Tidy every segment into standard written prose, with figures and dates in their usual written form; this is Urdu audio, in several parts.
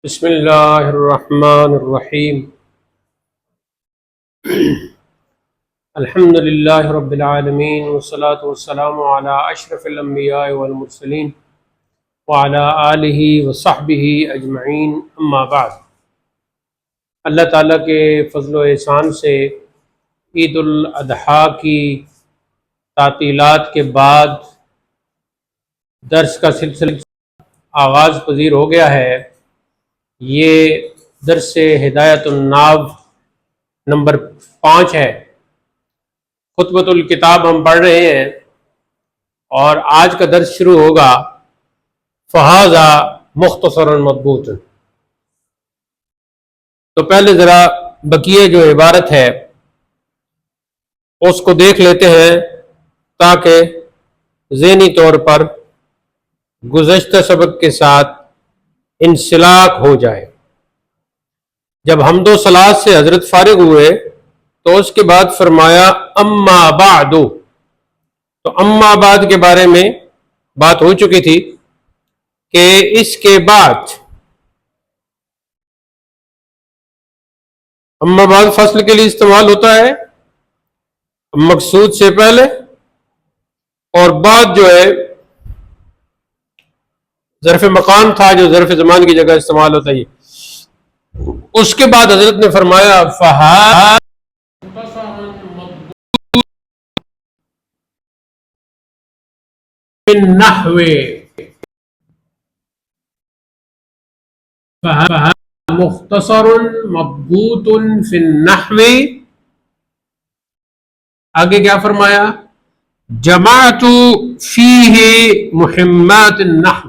بسم اللہ الرحمن الرحیم الحمد للہ رب العالمین والصلاة والسلام علی اشرف الانبیاء والمرسلین وعلی آلہ وصحبہ اجمعین اما بعد۔ اللہ تعالیٰ کے فضل و احسان سے عید الاضحیٰ کی تعطیلات کے بعد درس کا سلسلہ آغاز پذیر ہو گیا ہے۔ یہ درس ہدایت الناب نمبر 5 ہے۔ خطبۃ الکتاب ہم پڑھ رہے ہیں اور آج کا درس شروع ہوگا فہذا مختصر مضبوط۔ تو پہلے ذرا بقیہ جو عبارت ہے اس کو دیکھ لیتے ہیں تاکہ ذہنی طور پر گزشتہ سبق کے ساتھ انسلاک ہو جائے۔ جب حمد و صلات سے حضرت فارغ ہوئے تو اس کے بعد فرمایا اما بعد، تو اما بعد کے بارے میں بات ہو چکی تھی کہ اس کے بعد اما بعد فصل کے لیے استعمال ہوتا ہے، مقصود سے پہلے، اور بعد جو ہے ظرف مکان تھا جو ظرف زمان کی جگہ استعمال ہوتا ہے۔ اس کے بعد حضرت نے فرمایا مختصر مضبوط فی النحو، آگے کیا فرمایا؟ جمعت فیہ مہمات النحو،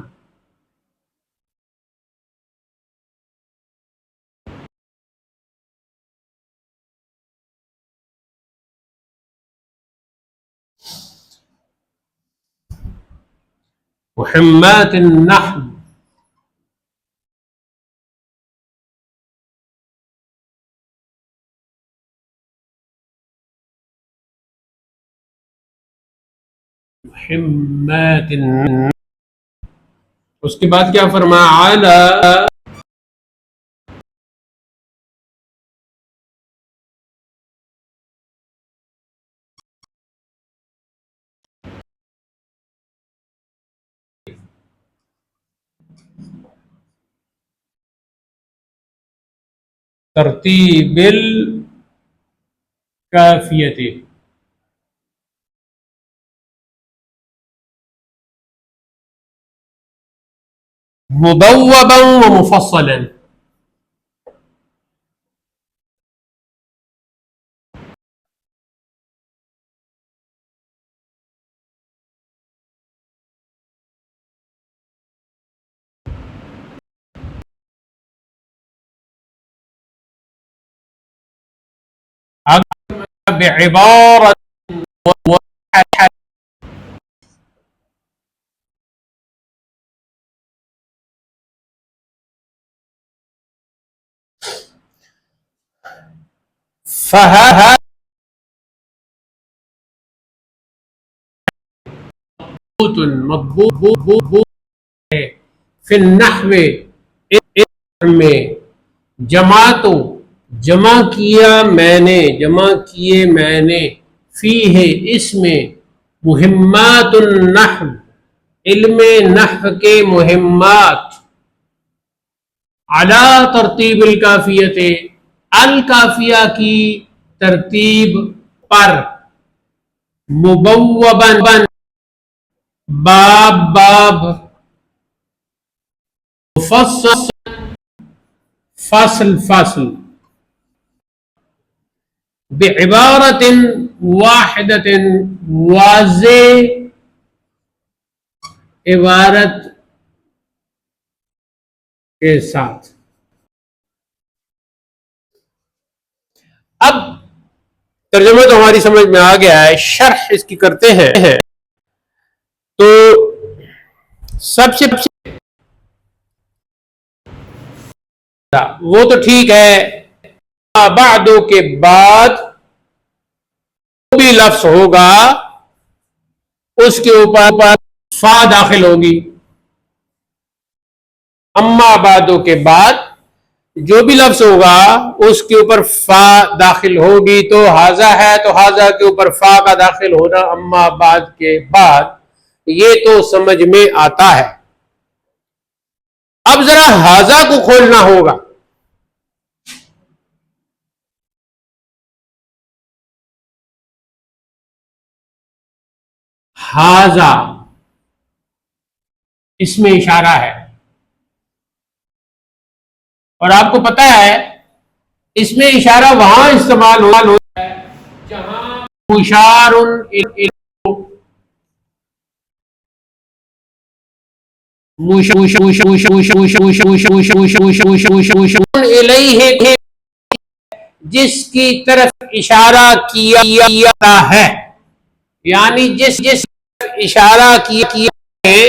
مہمات النحو، مہمات النحو۔ اس کے بعد کیا فرمایا؟ اعلی ترتیب الکافیت، مبوبا ومفصلا، بعبارة فهذا مضبوط ہے فی النحو، میں جمع کیا میں نے، جمع کیے میں نے، فیہ اس میں، مہمات النحو علم نحو کے مہمات، علی ترتیب الکافیت الکافیہ کی ترتیب پر، مبوبا باب باب، مفصل فصل فصل، بعبارت واحدت واضح عبارت کے ساتھ۔ اب ترجمہ تو ہماری سمجھ میں آ گیا ہے، شرح اس کی کرتے ہیں۔ تو سب سے وہ تو ٹھیک ہے، بعدو کے بعد جو بھی لفظ ہوگا اس کے اوپر فا داخل ہوگی، اما بعدو کے بعد جو بھی لفظ ہوگا اس کے اوپر فا داخل ہوگی، تو ہاذا ہے تو ہاذا کے اوپر فا کا داخل ہونا اما بعد کے بعد، یہ تو سمجھ میں آتا ہے۔ اب ذرا ہاذا کو کھولنا ہوگا۔ ہاذا اس میں اشارہ ہے، اور آپ کو پتا ہے اس میں اشارہ وہاں استعمال ہوتا ہے جہاں مشار الیہ، جس کی طرف اشارہ کیا جاتا ہے، یعنی جس اشارہ کیا ہے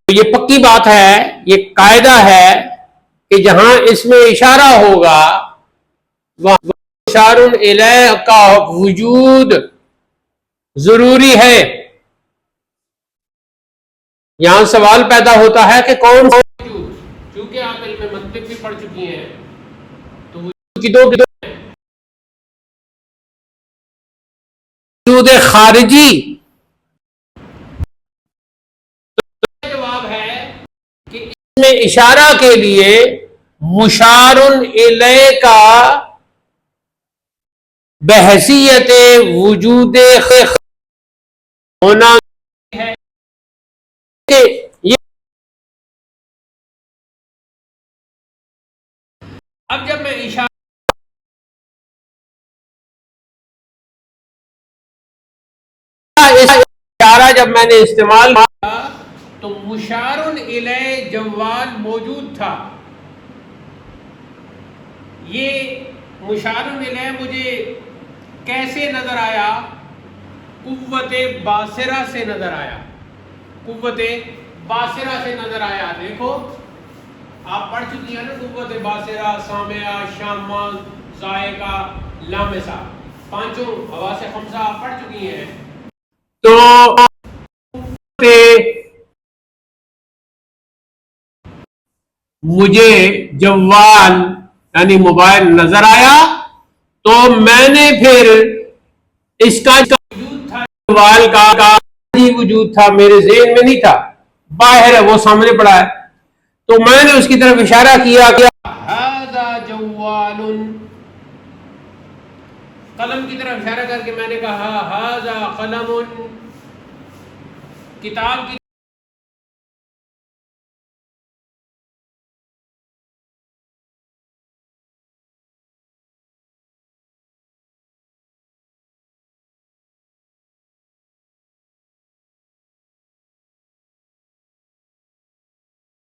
یہ پکی بات ہے، یہ قاعدہ ہے کہ جہاں اس میں اشارہ ہوگا وہاں مشار الیہ کا وجود ضروری ہے۔ یہاں سوال پیدا ہوتا ہے کہ کون سا وجود، چونکہ آپ علم منطق بھی پڑھ چکی ہیں تو وجود کی دو ہیں، وجود خارجی، جواب ہے کہ اس میں اشارہ کے لیے مشار الیہ کا بحیثیت وجود ہونا ہے کہ یہ اب جب میں اشارہ جب میں نے استعمال کیا تو مشار الیہ جوال موجود تھا۔ یہ مشار الیہ مجھے کیسے نظر آیا؟ قوت باصرہ سے نظر آیا، قوت باصرہ سے نظر آیا۔ دیکھو آپ پڑھ چکی ہیں نا، قوت باصرہ، سامعہ، شامہ، ذائقہ، لامسہ، پانچوں حواس خمسہ آپ پڑھ چکی ہیں۔ تو مجھے جوال یعنی موبائل نظر آیا تو میں نے پھر اس کا وجود تھا، جوال کا وجود تھا، میرے ذہن میں نہیں تھا، باہر ہے، وہ سامنے پڑا ہے، تو میں نے اس کی طرف اشارہ کیا کہ ھذا جوال، قلم کی طرف اشارہ کر کے میں نے کہا ھذا قلم، کتاب کی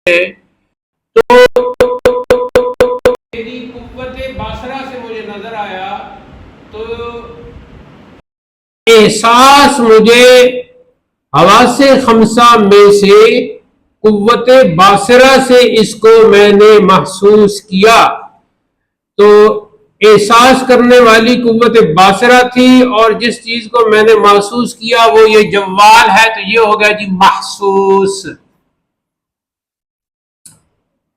تو میری قوت باصرہ سے مجھے نظر آیا، تو احساس مجھے حواس خمسہ میں سے قوت باصرہ سے اس کو میں نے محسوس کیا، تو احساس کرنے والی قوت باصرہ تھی، اور جس چیز کو میں نے محسوس کیا وہ یہ جوال ہے، تو یہ ہو گیا جی محسوس۔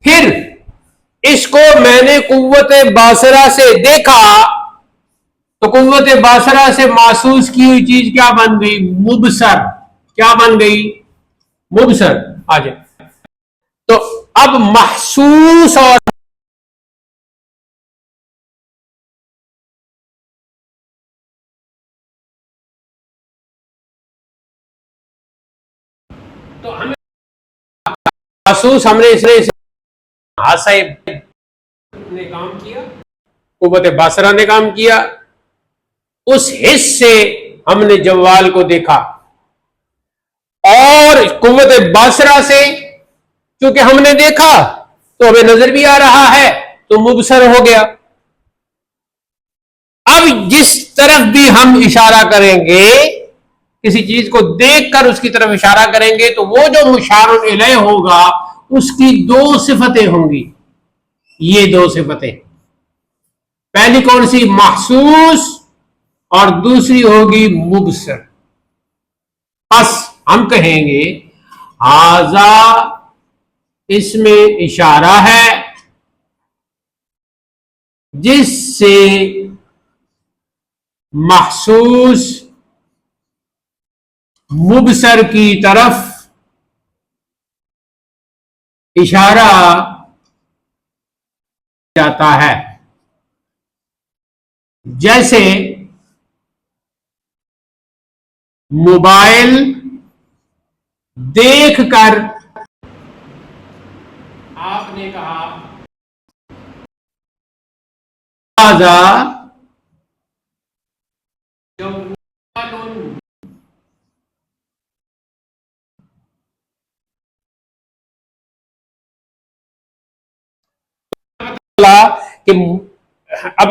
پھر اس کو میں نے قوت باصرہ سے دیکھا تو قوت باصرہ سے محسوس کی ہوئی چیز کیا بن گئی؟ مبصر۔ کیا بن گئی؟ مبصر۔ آ جائے تو اب محسوس اور تو ہمیں محسوس ہم نے اس حاسب نے کام کیا، قوت باصرہ نے کام کیا، اس حص سے ہم نے جوال کو دیکھا، اور قوت باصرہ سے چونکہ ہم نے دیکھا تو ہمیں نظر بھی آ رہا ہے تو مبصر ہو گیا۔ اب جس طرف بھی ہم اشارہ کریں گے، کسی چیز کو دیکھ کر اس کی طرف اشارہ کریں گے تو وہ جو مشار الیہ ہوگا اس کی دو صفتیں ہوں گی، یہ دو صفتیں، پہلی کون سی؟ محسوس، اور دوسری ہوگی مبصر۔ بس ہم کہیں گے ہاذا اس میں اشارہ ہے جس سے محسوس مبصر کی طرف اشارہ جاتا ہے، جیسے موبائل دیکھ کر آپ نے کہا ہاذا جوال، کہ اب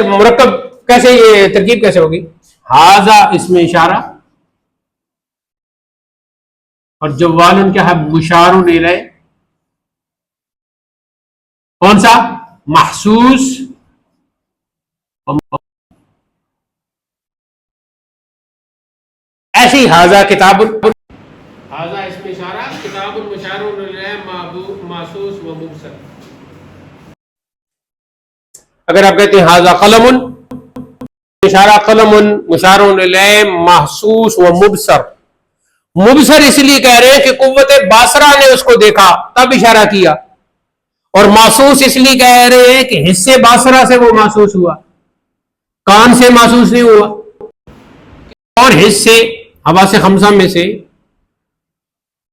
مرکب کیسے، یہ ترکیب کیسے ہوگی؟ ہاذا اس میں اشارہ اور جوال کیا ہے؟ مشار الیہ، کون سا؟ محسوس، ایسی ہاذا کتاب، ہاذا اس میں اشارہ، کتاب مشار الیہ، محسوس و مبصر۔ اگر آپ کہتے ہیں ہاذا قلم، اشارہ قلم مشار الیہ محسوس و مبصر، مبصر اس لیے کہہ رہے ہیں کہ قوت باصرہ نے اس کو دیکھا تب اشارہ کیا، اور محسوس اس لیے کہہ رہے ہیں کہ حصے باصرہ سے وہ محسوس ہوا، کان سے محسوس نہیں ہوا، اور حصے حواس خمسہ میں سے۔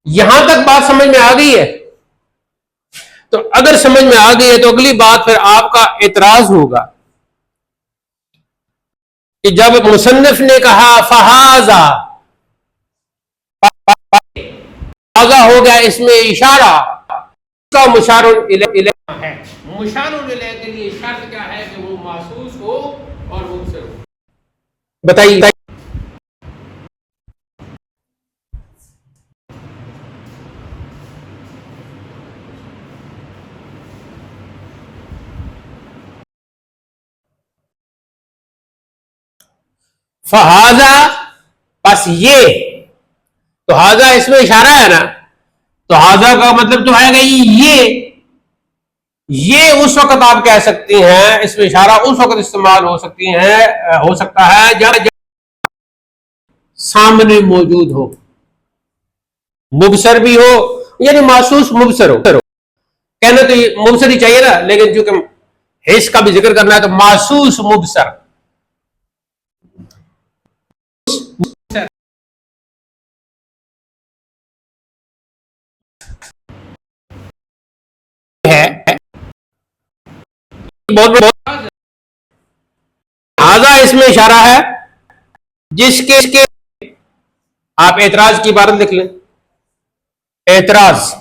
یہاں تک بات سمجھ میں آ گئی ہے؟ تو اگر سمجھ میں آ گئی ہے تو اگلی بات پھر آپ کا اعتراض ہوگا کہ جب مصنف نے کہا فہذا، ہاذا ہو گیا اس میں اشارہ کا مشار الیہ ہے، مشار الیہ کے لیے شرط کیا ہے کہ وہ محسوس ہو اور مبصر ہو؟ بتائیے۔ فہذا، بس یہ تو ہاذا اس میں اشارہ ہے نا، تو ہاذا کا مطلب تو ہے کہ یہ اس وقت آپ کہہ سکتے ہیں، اس میں اشارہ اس وقت استعمال ہو سکتا ہے جب سامنے موجود ہو، مبصر بھی ہو، یعنی محسوس مبصر ہو۔ کہنا تو یہ مبصر ہی چاہیے نا، لیکن چونکہ حس کا بھی ذکر کرنا ہے تو محسوس مبصر ہے۔ ہاذا اس میں اشارہ ہے جس کے آپ اعتراض کی عبارت لکھ لیں، اعتراض،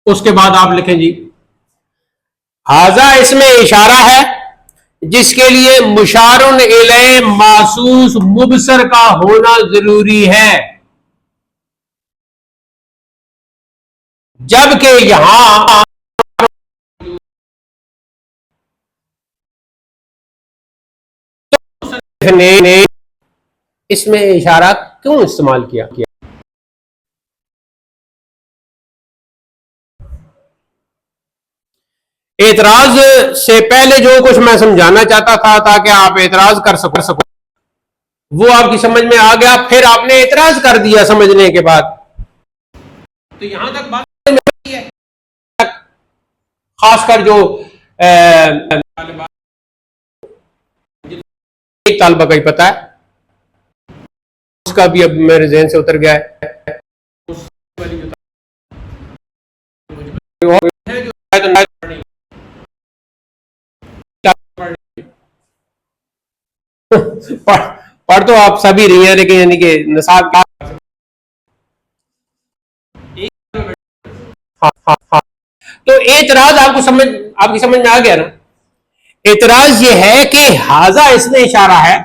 اس کے بعد آپ لکھیں جی ہاذا اس میں اشارہ ہے جس کے لیے مشار الیہ محسوس مبصر کا ہونا ضروری ہے، جبکہ یہاں نے اس میں اشارہ کیوں استعمال کیا؟ اعتراض سے پہلے جو کچھ میں سمجھانا چاہتا تھا تاکہ آپ اعتراض کر سکو وہ آپ کی سمجھ میں آ گیا، پھر آپ نے اعتراض کر دیا سمجھنے کے بعد، تو یہاں تک بات ہے۔ خاص کر جو ایک طالبہ کا ہی پتا ہے، اس کا بھی اب میرے ذہن سے اتر گیا ہے، پڑھ تو آپ سبھی رہی ہیں لیکن یعنی کہ نصاب کا تو اعتراض آپ کی سمجھ میں آ گیا نا؟ اعتراض یہ ہے کہ ہاذا اس میں اشارہ ہے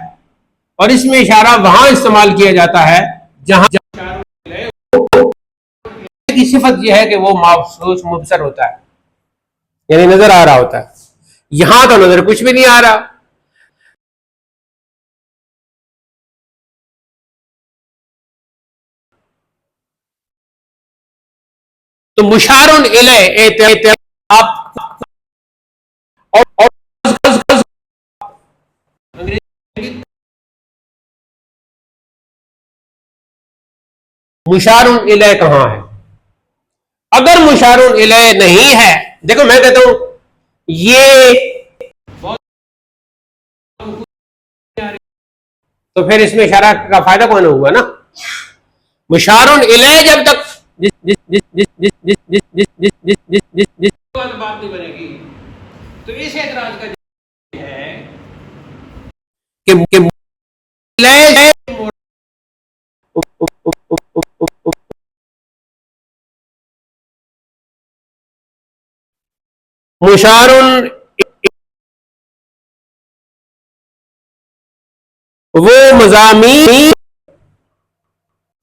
اور اس میں اشارہ وہاں استعمال کیا جاتا ہے جہاں کی صفت یہ ہے کہ وہ محسوس مبصر ہوتا ہے، یعنی نظر آ رہا ہوتا ہے، یہاں تو نظر کچھ بھی نہیں آ رہا۔ تو مشارن الیہ آپ مشارن الیہ کہاں ہے؟ اگر مشارن الیہ نہیں ہے، دیکھو میں کہتا ہوں یہ، تو پھر اس میں اشارہ کا فائدہ کون ہوگا نا؟ مشارن الیہ جب تک جس بات نہیں بنے گی، تو اس اعتراض کا ہے کہ مشارن وہ مضامین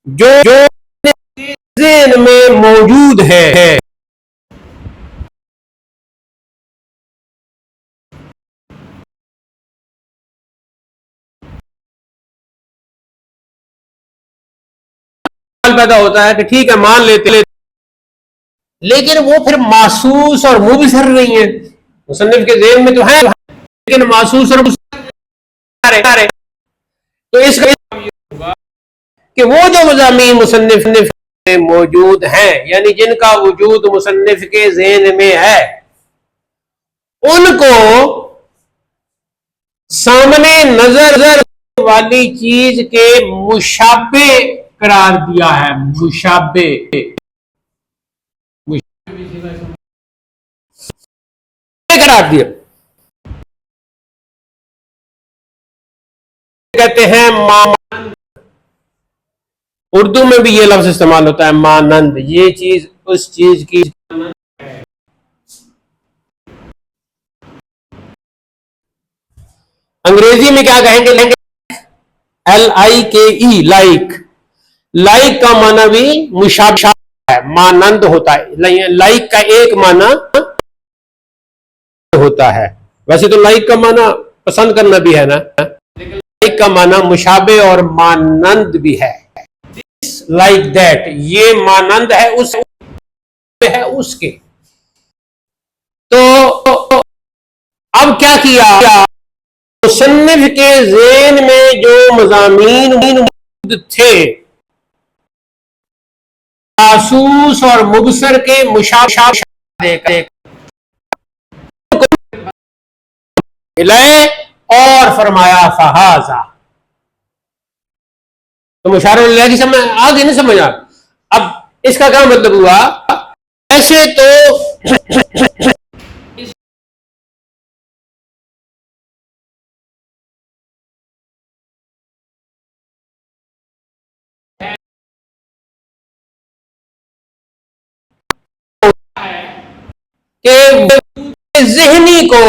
جو ذہن میں موجود ہے، پیدا ہوتا ہے کہ ٹھیک ہے مان لیتے، لیکن وہ پھر محسوس اور مبصر نہیں ہے۔ مصنف کے ذہن میں تو ہے لیکن محسوس اور مبصر، تو اس کا کہ وہ جو مضامین مصنف میں موجود ہیں، یعنی جن کا وجود مصنف کے ذہن میں ہے، ان کو سامنے نظر والی چیز کے مشابہ قرار دیا ہے۔ مشابہ قرار دیا، کہتے ہیں اردو میں بھی یہ لفظ استعمال ہوتا ہے مانند، یہ چیز اس چیز کی۔ انگریزی میں کیا کہیں گے؟ LIKE، like. لائک کا معنی بھی مشابہ ہے، مانند ہوتا ہے۔ لائک کا ایک معنی ہوتا ہے، ویسے تو لائک کا معنی پسند کرنا بھی ہے نا، لائک کا معنی مشابہ اور مانند بھی ہے۔ لائک دیٹ، یہ مانند ہے اس کے۔ تو اب کیا کیا؟ مصنف کے ذہن میں جو مضامین موجود تھے، محسوس اور مبصر کے مشابہ اور فرمایا فہذا، تو مشارن الیہ کی سمجھ آگے نہیں سمجھا۔ اب اس کا کیا مطلب ہوا؟ ایسے تو کہ ذہنی کو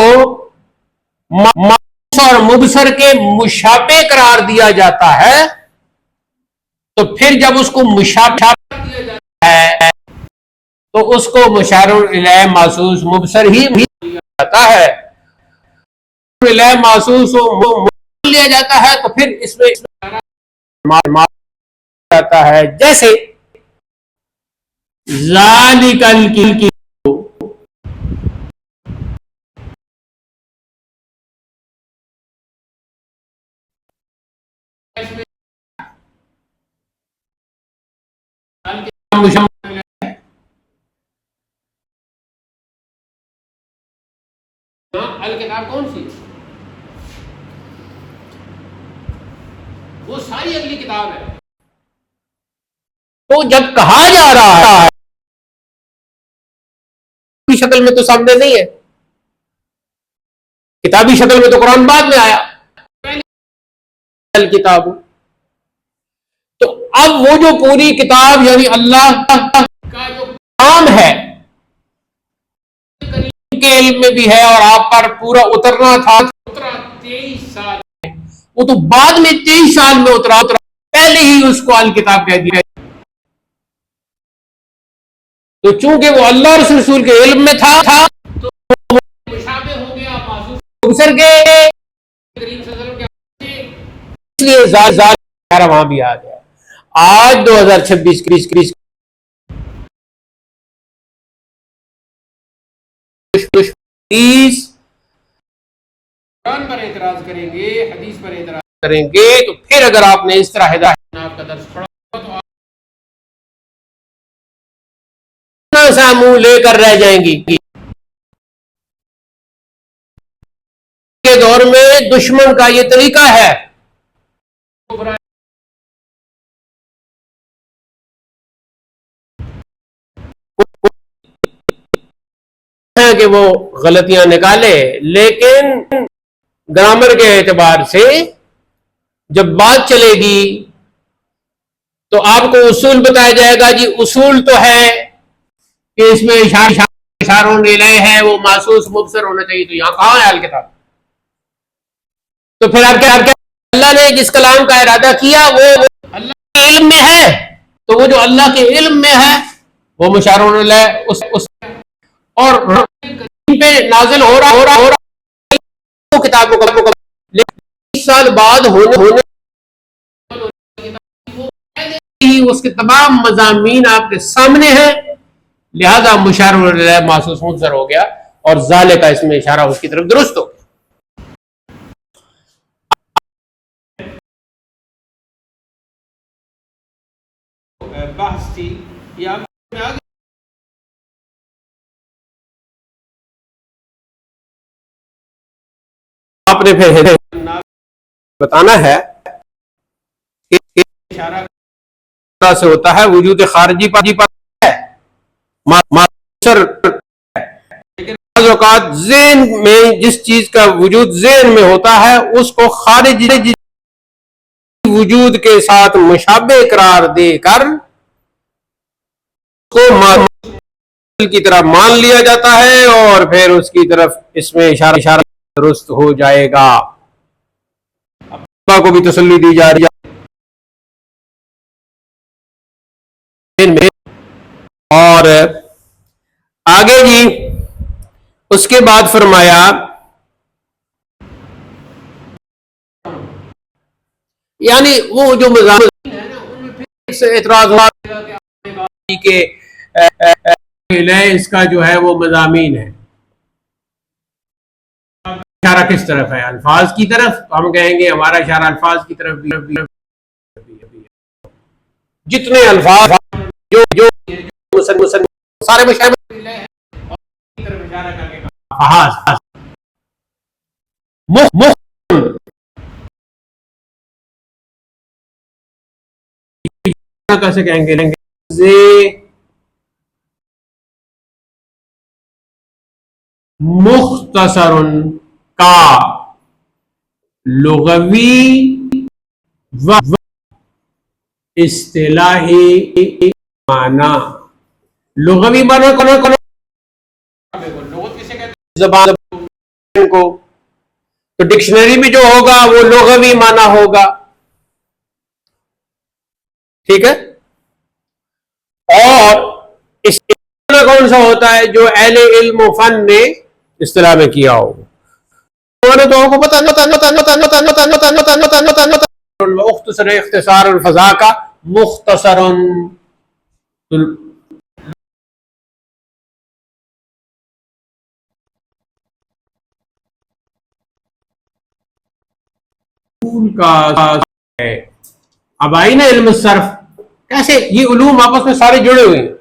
محسوس اور مبصر کے مشابہ قرار دیا جاتا ہے، تو پھر جب اس کو مشابہ دیا جاتا ہے تو اس کو مشارن الیہ محسوس مبصر ہی جاتا ہے۔ الیہ محسوس لیا جاتا ہے تو پھر اس میں جاتا ہے، جیسے ذالک الکتاب، الکتاب کون سی؟ وہ ساری اگلی کتاب ہے۔ تو جب کہا جا رہا ہے کی شکل میں تو سامنے نہیں ہے، کتابی شکل میں تو قرآن بعد میں آیا الکتاب۔ تو اب وہ جو پوری کتاب یعنی اللہ کا جو کام ہے کے علم میں بھی ہے اور آپ پر پورا اترنا تھا، 23 سال، وہ تو بعد میں 23 سال میں اترا، پہلے ہی اس کو الکتاب کہہ دیا۔ تو چونکہ وہ اللہ رسول کے علم میں تھا تو وہ مشابہ ہو گیا، محسوس کے، اس لیے وہاں بھی آ گیا۔ آج 2026 حدیث قرآن پر اعتراض کریں گے، حدیث پر اعتراض کریں گے، تو پھر اگر آپ نے اس طرح ہدایت آپ کا درس پڑھا تو آپ سا منہ لے کر رہ جائیں گی. کے دور میں دشمن کا یہ طریقہ ہے کہ وہ غلطیاں نکالے، لیکن گرامر کے اعتبار سے جب بات چلے گی تو آپ کو اصول بتایا جائے گا. جی اصول تو ہے کہ اس میں اشاروں نلائے ہے، وہ محسوس مبصر ہونا چاہیے، تو یہاں کہاں ہے الکتاب؟ تو پھر آپ کیا اللہ نے جس کلام کا ارادہ کیا وہ اللہ کے علم میں ہے، تو وہ جو اللہ کے علم میں ہے وہ مشاروں نلائے اس اور پہ نازل ہو رہا کتابوں کا 20 سال بعد ہونے اس کے تمام مضامین آپ کے سامنے ہیں، لہذا مشار محسوس مبصر ہو گیا، اور ذالک کا اس میں اشارہ اس کی طرف درست ہو گیا. بحث تھی یا آپ نے پھر بتانا ہے کہ اشارہ سے ہوتا ہے وجود خارجی پر ہے، لیکن بعض اوقات ذہن میں جس چیز کا وجود ذہن میں ہوتا ہے اس کو خارجی وجود کے ساتھ مشابہ قرار دے کر کو کی طرح مان لیا جاتا ہے، اور پھر اس کی طرف اس میں اشارہ درست ہو جائے گا. کو بھی تسلی دی جا رہی ہے. اور آگے جی اس کے بعد فرمایا یعنی وہ جو مضامین ہیں نا ان میں پھر سے اعتراضات کہ اس کا جو ہے وہ مضامین ہے، اشارہ کس طرف ہے؟ الفاظ کی طرف. ہم کہیں گے ہمارا اشارہ الفاظ کی طرف بھی جتنے الفاظ جو سارے مشابہ کیسے کہیں گے مختصر کا لغوی و اصطلاحی معنی. لغوی معنی لغت کسے کہتے ہیں؟ زبان کو. تو ڈکشنری میں جو ہوگا وہ لغوی معنی ہوگا، ٹھیک ہے. اور اس کون سا ہوتا ہے جو اہل علم و فن نے اصطلاح میں کیا ہو. مختصر اختصار الفضا کا مختصر کا ہے. اب آئی نا علم الصرف، کیسے یہ علوم آپس میں سارے جڑے ہوئے ہیں.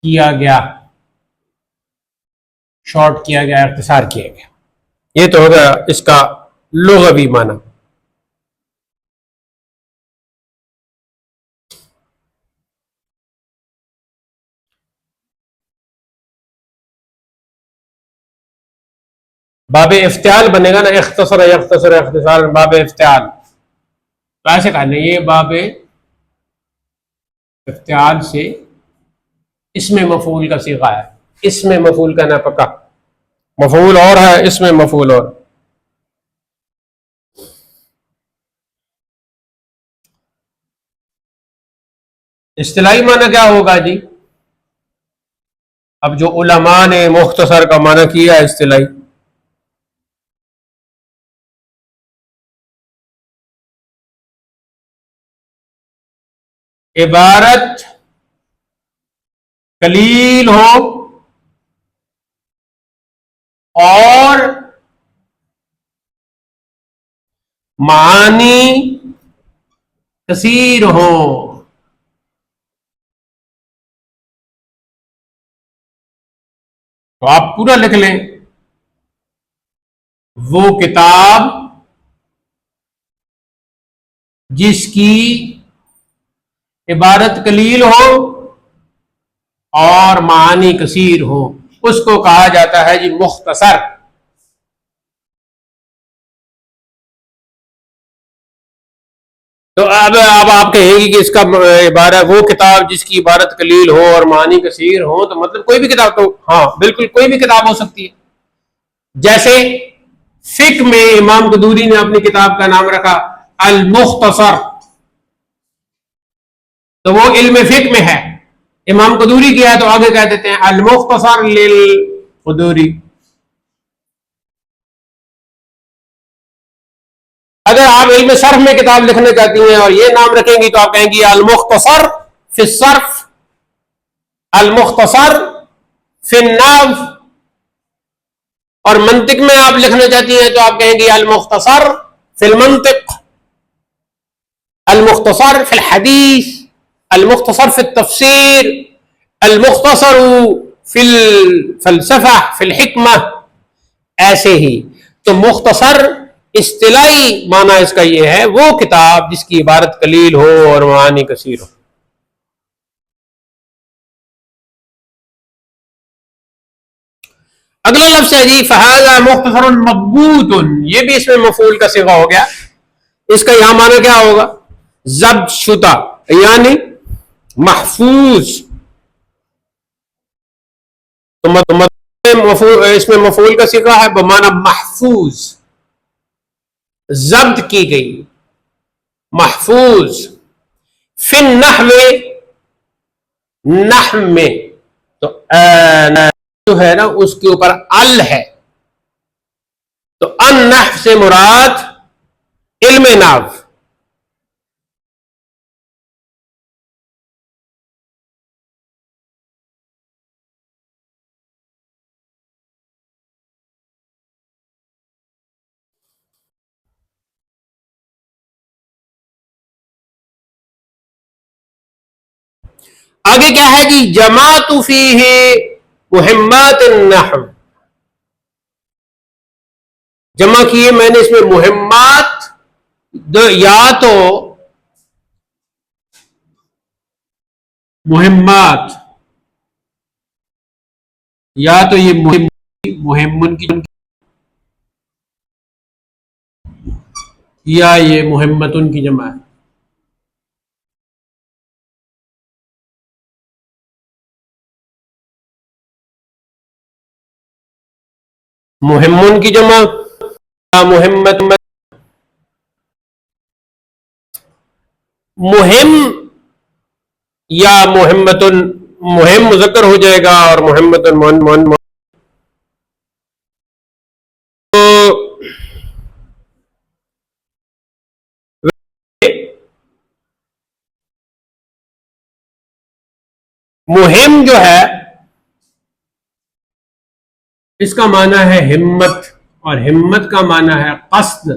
کیا گیا، شارٹ کیا گیا، اختصار کیا گیا، یہ تو ہوگا اس کا لغوی معنی. باب افتعال بنے گا نا، اختصر یختصر اختصار باب افتعال، تو ایسے کہنا یہ باب افتعال سے اس میں مفعول کا صیغہ ہے. اس میں مفعول کا نہ پکا، مفعول اور ہے، اس میں مفعول اور. اصطلاحی معنی کیا ہوگا جی؟ اب جو علماء نے مختصر کا معنی کیا ہے اصطلاحی، عبارت قلیل ہو اور معانی کثیر ہو. تو آپ پورا لکھ لیں، وہ کتاب جس کی عبارت قلیل ہو اور معانی کثیر ہو، اس کو کہا جاتا ہے جی مختصر. تو اب آپ کہیں گی کہ اس کا عبارت وہ کتاب جس کی عبارت قلیل ہو اور معنی کثیر ہو، تو مطلب کوئی بھی کتاب؟ تو ہاں بالکل کوئی بھی کتاب ہو سکتی ہے. جیسے فقہ میں امام قدوری نے اپنی کتاب کا نام رکھا المختصر، تو وہ علم فقہ میں ہے، امام قدوری کیا ہے تو آگے کہہ دیتے ہیں المختصر للقدوری. اگر آپ علم صرف میں کتاب لکھنا چاہتی ہیں اور یہ نام رکھیں گی تو آپ کہیں گی المختصر فی الصرف، المختصر فی النحو. اور منطق میں آپ لکھنا چاہتی ہیں تو آپ کہیں گی المختصر فی المنطق، المختصر فی الحدیث، المختصر فی التفسیر، المختصر فی الفلسفہ فی الحکمہ. ایسے ہی تو مختصر اصطلاحی معنی اس کا یہ ہے وہ کتاب جس کی عبارت قلیل ہو اور معانی کثیر ہو. اگلا لفظ ہے جی فہذا مختصر مضبوط، یہ بھی اس میں مفعول کا صیغہ ہو گیا. اس کا یہاں معنی کیا ہوگا؟ ضبط شدہ یعنی محفوظ. تو اس میں مفعول کا صیغہ ہے بمعنی محفوظ، ضبط کی گئی، محفوظ. فی النحو، نحو میں تو جو ہے نا اس کے اوپر ال ہے، تو ان نحو سے مراد علم نحو. آگے کیا ہے جی جمعت فیہ مہمات النحو، جمع کیے میں نے اس میں مہمات، یا تو مہمات یا تو یہ مہمن کی یا یہ مہمتن کی جمع ہے. مہمن کی جمع یا مہمت، مہم یا محمدن، مہم مذکر ہو جائے گا اور محمدن مؤنث. تو مہم جو ہے اس کا معنی ہے ہمت، اور ہمت کا معنی ہے قصد،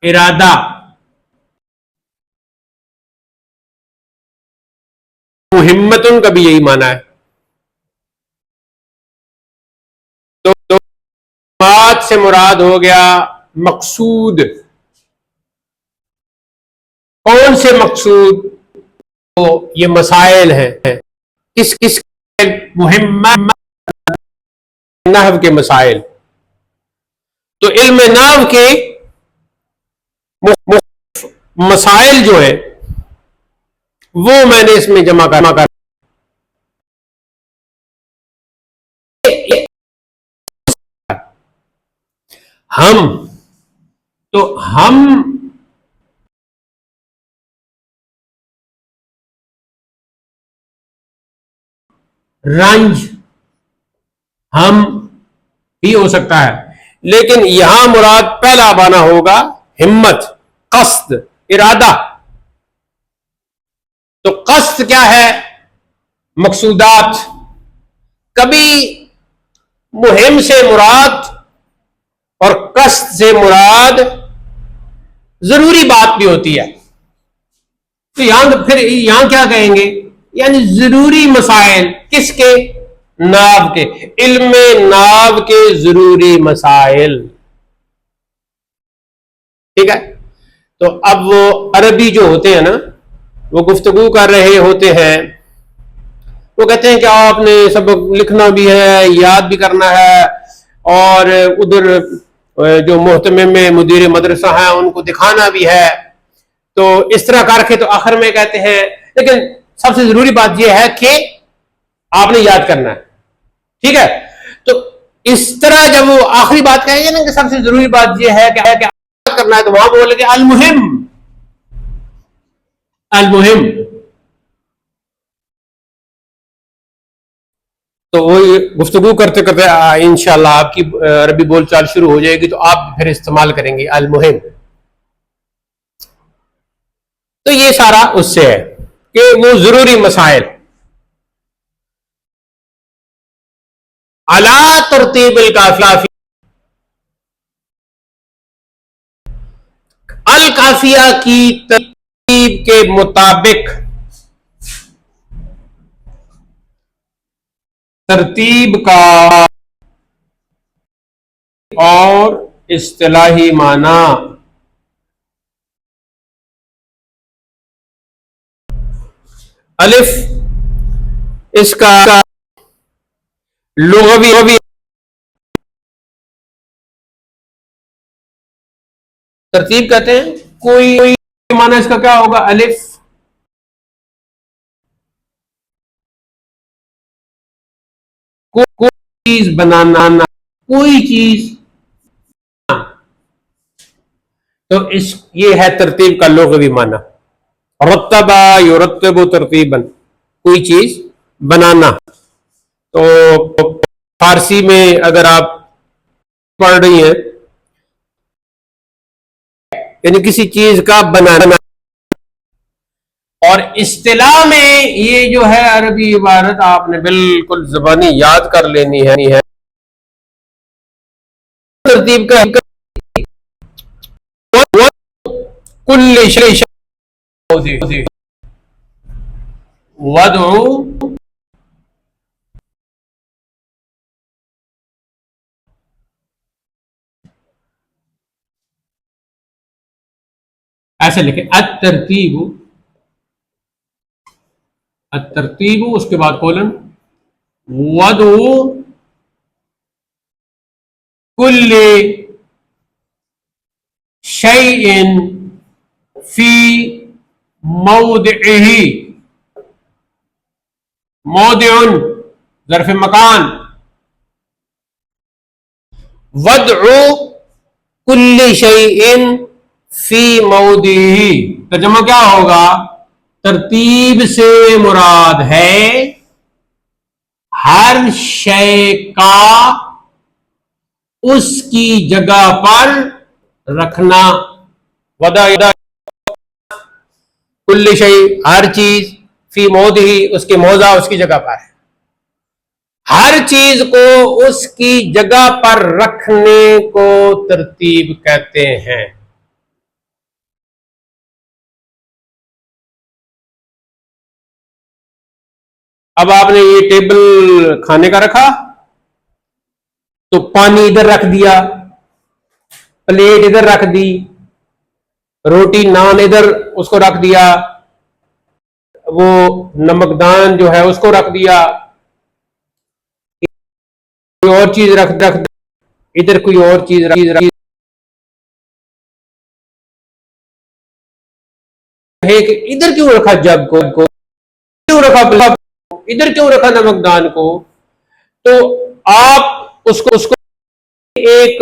ارادہ. مہمتن کا بھی یہی معنی ہے. تو بات سے مراد ہو گیا مقصود. کون سے مقصود؟ تو یہ مسائل ہیں. کس کس مہمت نحو کے مسائل. تو علم نحو کے مسائل جو ہیں وہ میں نے اس میں جمع کر ہم، تو ہم رنج ہم بھی ہو سکتا ہے، لیکن یہاں مراد پہلا معنی ہوگا ہمت، قصد، ارادہ. تو قصد کیا ہے؟ مقصودات. کبھی مہم سے مراد اور قصد سے مراد ضروری بات بھی ہوتی ہے. تو یہاں کیا کہیں گے؟ یعنی ضروری مسائل. کس کے؟ ناب کے. علم ناب کے ضروری مسائل. ٹھیک ہے. تو اب وہ عربی جو ہوتے ہیں نا، وہ گفتگو کر رہے ہوتے ہیں، وہ کہتے ہیں کہ آپ نے سبق لکھنا بھی ہے، یاد بھی کرنا ہے، اور ادھر جو محتمم میں مدیر مدرسہ ہیں ان کو دکھانا بھی ہے. تو اس طرح کر کے تو آخر میں کہتے ہیں لیکن سب سے ضروری بات یہ ہے کہ آپ نے یاد کرنا ہے. ٹھیک ہے. تو اس طرح جب وہ آخری بات کہیں گے نا کہ سب سے ضروری بات یہ ہے کہ یاد کرنا ہے، تو وہاں بولے گے المہم. المہم. تو وہ گفتگو کرتے کرتے انشاءاللہ آپ کی عربی بول چال شروع ہو جائے گی، تو آپ پھر استعمال کریں گے المہم. تو یہ سارا اس سے ہے کہ وہ ضروری مسائل. علی ترتیب الکافیہ، الکافیہ کی ترتیب کے مطابق. ترتیب کا اور اصطلاحی معنی. الف اس کا لغوی ترتیب کہتے ہیں. کوئی معنی اس کا کیا ہوگا؟ الف کوئی چیز بنانا، کوئی چیز. تو یہ ہے ترتیب کا لغوی معنی. رتبہ یرتب ترتیبا، کوئی چیز بنانا. تو فارسی میں اگر آپ پڑھ رہی ہیں یعنی کسی چیز کا بنانا. اور اصطلاح میں یہ جو ہے عربی عبارت آپ نے بالکل زبانی یاد کر لینی ہے. ترتیب کا کل شیء وضع، ایسے لکھیں الترتیب. الترتیب اس کے بعد کولن وضع کل شیء فی موضعہ. موضع ظرف مکان، وضع کل شیء فی موضعہ. ترجمہ کیا ہوگا؟ ترتیب سے مراد ہے ہر شے کا اس کی جگہ پر رکھنا. وضع کل شیء ہر چیز، فی موضعہ اس کے موضع اس کی جگہ پر ہے. ہر چیز کو اس کی جگہ پر رکھنے کو ترتیب کہتے ہیں. اب آپ نے یہ ٹیبل کھانے کا رکھا تو پانی ادھر رکھ دیا، پلیٹ ادھر رکھ دی، روٹی نان ادھر اس کو رکھ دیا، وہ نمکدان جو ہے اس کو رکھ دیا، کوئی اور چیز رکھ ادھر کوئی اور چیز رکھ. ادھر کیوں رکھا جگ کو، کیوں رکھا ادھر کیوں رکھا نمکدان کو؟ تو آپ اس کو ایک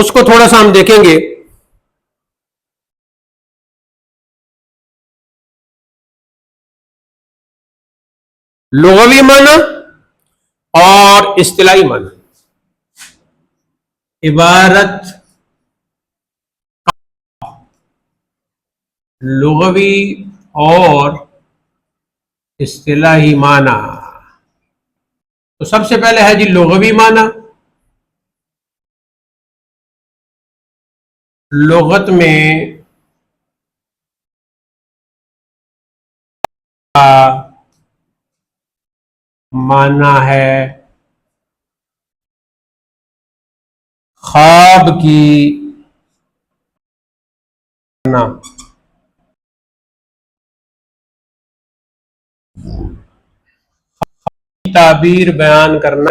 اس کو تھوڑا سا ہم دیکھیں گے. لغوی معنی اور اصطلاحی معنی. عبارت لغوی اور اصطلاحی معنی. تو سب سے پہلے ہے جی لغوی معنی. لغت میں معنی ہے خواب کی تعبیر بیان کرنا.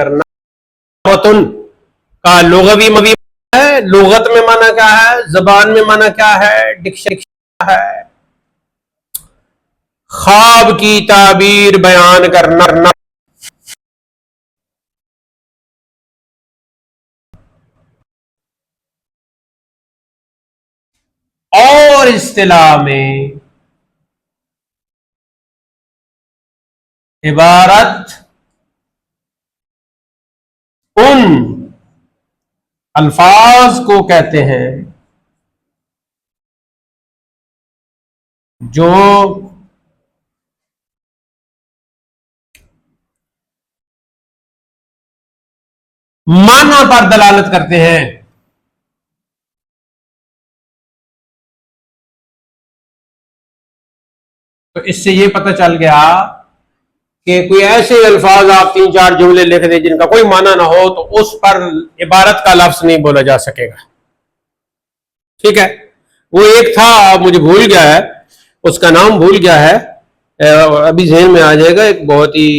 وطن کا لغوی معنی ہے. لغت میں معنی کیا ہے, زبان میں معنی کیا ہے, ڈکشنری کیا ہے. خواب کی تعبیر بیان کرنا. اور اصطلاح میں عبارت ان الفاظ کو کہتے ہیں جو معنی پر دلالت کرتے ہیں. تو اس سے یہ پتہ چل گیا کہ کوئی ایسے الفاظ آپ 3-4 جملے لکھ دیں جن کا کوئی معنی نہ ہو تو اس پر عبارت کا لفظ نہیں بولا جا سکے گا. ٹھیک ہے. وہ ایک تھا, مجھے بھول گیا ہے, اس کا نام بھول گیا ہے, ابھی ذہن میں آ جائے گا. ایک بہت ہی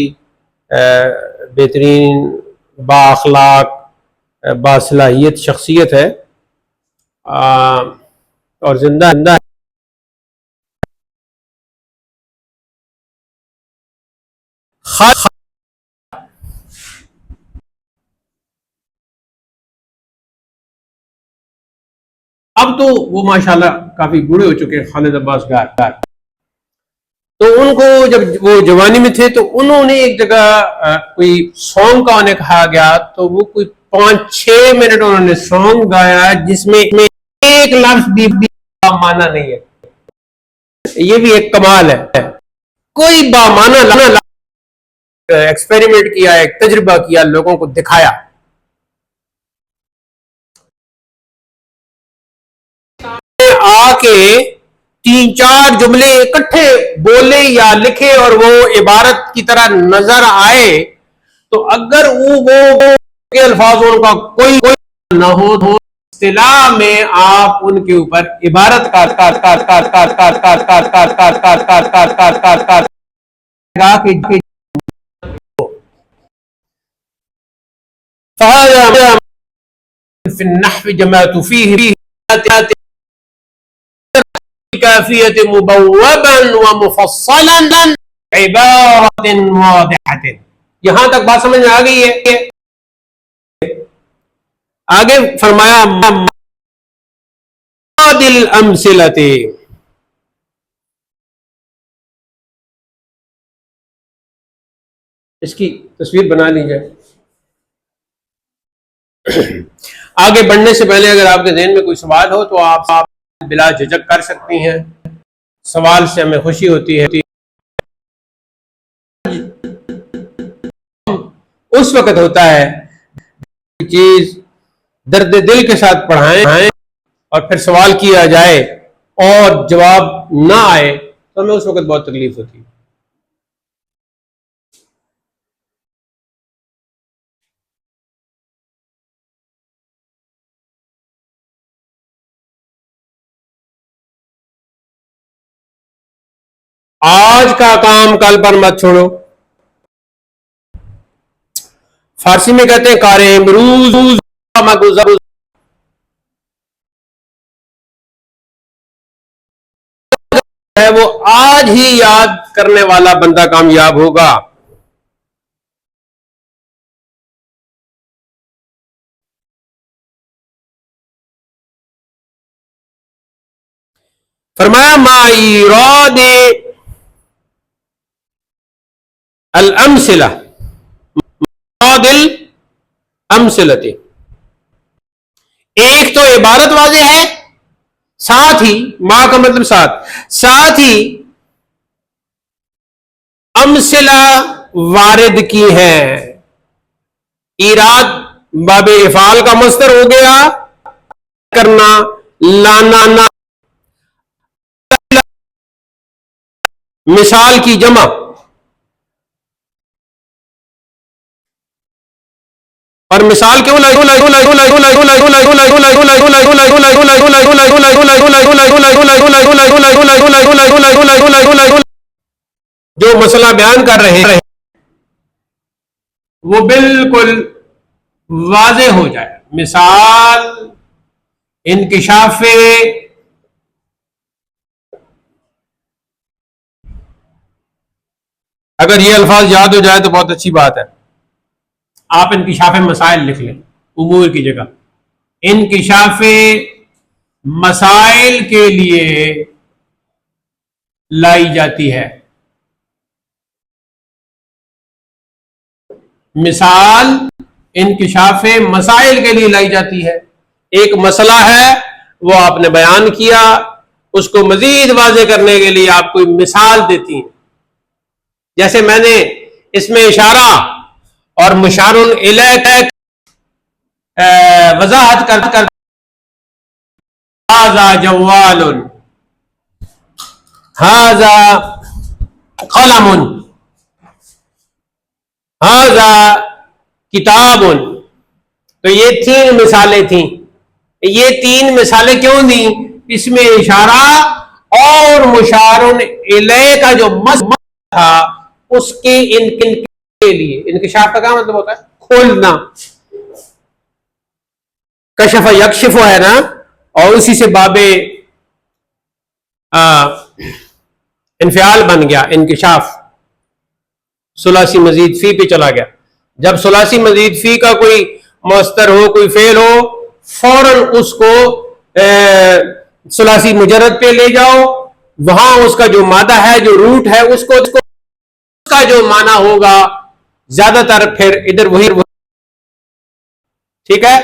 بہترین, با اخلاق, باصلاحیت شخصیت ہے اور زندہ ہے. اب تو وہ ماشاءاللہ کافی بوڑھے ہو چکے ہیں, خالد عباس ڈار. تو ان کو جب وہ جوانی میں تھے تو انہوں نے ایک جگہ کوئی سانگ کا انہیں کہا گیا, تو وہ کوئی 5-6 منٹ انہوں نے سانگ گایا جس میں ایک لفظ بھی معنی نہیں ہے. یہ بھی ایک کمال ہے. کوئی بامعنی ایکسپیریمنٹ کیا, ایک تجربہ کیا, لوگوں کو دکھایا. آ کے 3-4 جملے اکٹھے بولے یا لکھے اور وہ عبارت کی طرح نظر آئے, تو اگر وہ الفاظ ان کا کوئی نہ ہو تو اصطلاح میں آپ ان کے اوپر عبارت في النحو جمعت فيه كافية مبوبا ومفصلا عبارة واضحة. یہاں تک بات سمجھ میں آ گئی ہے. آگے فرمایا دل امثلۃ. اس کی تصویر بنا لیجیے. آگے بڑھنے سے پہلے اگر آپ کے ذہن میں کوئی سوال ہو تو آپ بلا جھجک کر سکتی ہیں. سوال سے ہمیں خوشی ہوتی ہے. اس وقت ہوتا ہے چیز درد دل کے ساتھ پڑھائیں اور پھر سوال کیا جائے اور جواب نہ آئے تو ہمیں اس وقت بہت تکلیف ہوتی ہے. آج کا کام کل پر مت چھوڑو. فارسی میں کہتے ہیں کارے امروز ہے, وہ آج ہی یاد کرنے والا بندہ کامیاب ہوگا. فرمایا ما ایراد الامثلہ، ایراد الامثلۃ، ایک تو عبارت واضح ہے، ساتھ ہی ما کا مطلب ساتھ ہی امثلہ وارد کی ہے۔ ایراد باب افعال کا مصدر ہو گیا، کرنا، لانا، مثال کی جمع، اور مثال کیوں جو مسئلہ بیان کر رہے ہیں وہ بالکل واضح ہو جائے۔ مثال، انکشاف، اگر یہ الفاظ یاد ہو جائے تو بہت اچھی بات ہے۔ آپ انکشاف مسائل لکھ لیں امور کی جگہ، انکشاف مسائل کے لیے لائی جاتی ہے۔ مثال انکشاف مسائل کے لیے لائی جاتی ہے۔ ایک مسئلہ ہے وہ آپ نے بیان کیا، اس کو مزید واضح کرنے کے لیے آپ کوئی مثال دیتی ہیں، جیسے میں نے اس میں اشارہ اور مشار الیہ وضاحت کر ھذا جوال، ھذا قلم، ھذا کتاب، تو یہ تین مثالیں تھیں۔ یہ تین مثالیں کیوں دیں؟ اس میں اشارہ اور مشار الیہ کا جو مسئلہ تھا اس کے کے لیے۔ انکشاف کا کیا مطلب ہوتا ہے؟ کھولنا، کشف یکشف ہے نا، اور اسی سے باب انفعال بن گیا انکشاف، ثلاثی مزید فی پہ چلا گیا۔ جب ثلاثی مزید فی کا کوئی مصدر ہو، کوئی فعل ہو، فوراً اس کو ثلاثی مجرد پہ لے جاؤ، وہاں اس کا جو مادہ ہے، جو روٹ ہے، اس کا جو معنی ہوگا زیادہ تر پھر ادھر وہی، ٹھیک ہے۔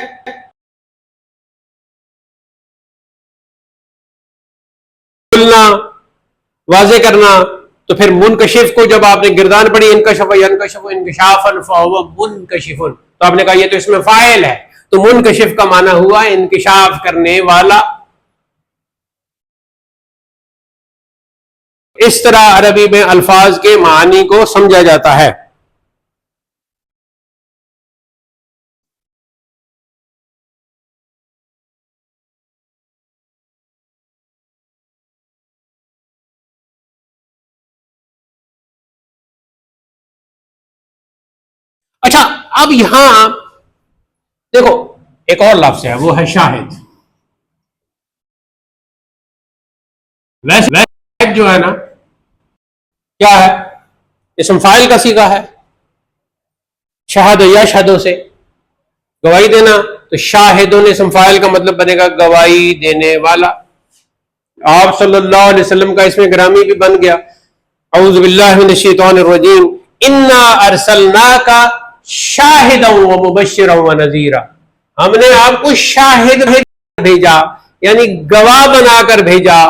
کھلنا، واضح کرنا، تو پھر منکشف کو جب آپ نے گردان پڑھی، انکشف ینکشف انکشافا فہو منکشف، تو آپ نے کہا یہ تو اس میں فاعل ہے، تو منکشف کا معنی ہوا انکشاف کرنے والا۔ اس طرح عربی میں الفاظ کے معانی کو سمجھا جاتا ہے۔ اچھا، اب یہاں دیکھو ایک اور لفظ ہے، وہ ہے شاہد۔ ویسے جو ہے نا کیا ہے؟ اسم فاعل کا صیغہ ہے، شہد یا شہدوں سے گواہی دینا، تو شاہدوں نے اسم فاعل کا مطلب بنے گا گواہی دینے والا۔ آپ صلی اللہ علیہ وسلم کا اسم گرامی بھی بن گیا، اعوذ باللہ من الشیطان الرجیم، انا ارسلناک شاہدا ومبشرا ونذیرا، ہم نے آپ کو شاہد بھیجا، یعنی گواہ بنا کر بھیجا،